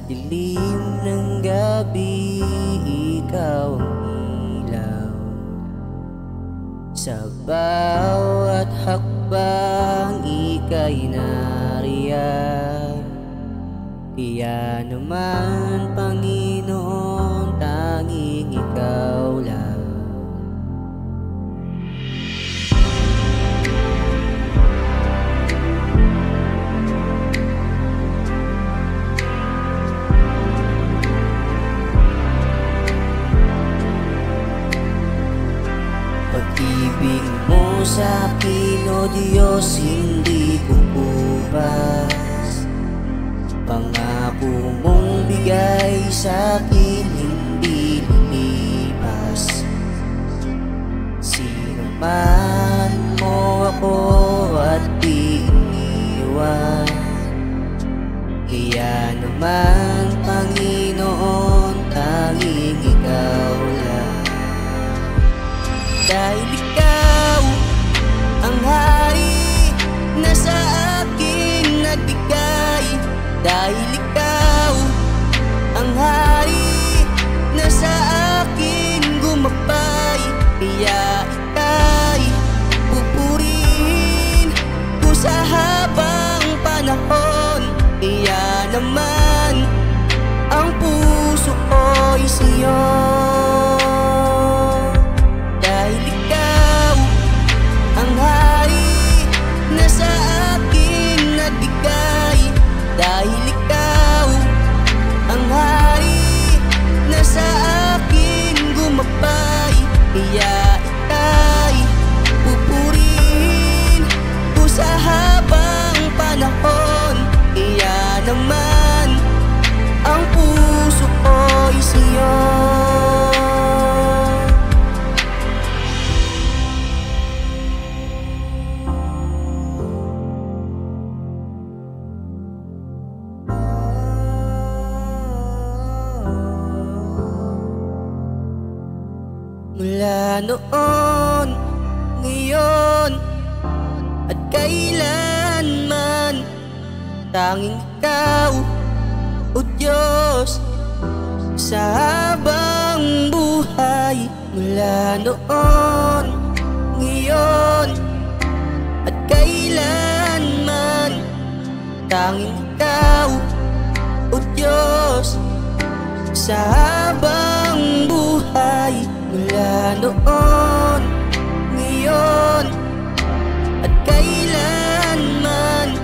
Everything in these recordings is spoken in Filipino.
dilim ng gabi, ikaw ang ilaw. Sa bawat hakbang, ika'y nariyan. Kaya naman, Panginoon, tanging ikaw lang. Pag-ibig mo sa'kin, O Diyos, hindi kukupas. Pangako mong bigay sa'kin, hindi lilipas. Sino man mo ako at di iniwan. Kaya naman, Panginoon, tanging ikaw lang. Dahil ikaw ang hari na sa akin nagbigay. Dahil ikaw ang hari na sa akin gumabay. Kaya ika'y pupurihin ko sa habang panahon. Kaya naman ang puso ko'y sa'yo. Dahil ikaw ang hari na sa akin gumabay. Kaya ika'y pupurihin ko sa habang panahon. Kaya naman ang puso ko'y sa'yo. Mula noon, ngayon, at kailanman, tanging ikaw, O Diyos, sa habang buhay. Mula noon, ngayon, at kailanman, tanging ikaw, O Diyos, sa habang buhay. Mula noon, ngayon, at kailanman,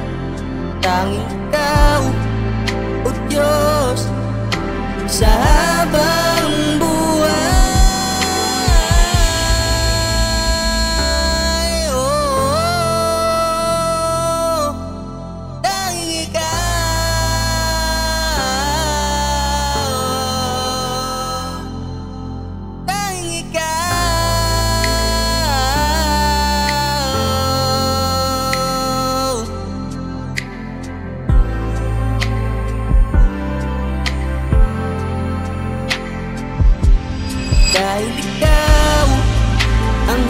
tanging ikaw, O Diyos, sa habang buhay. Oh, tanging ikaw. Dahil ikaw ang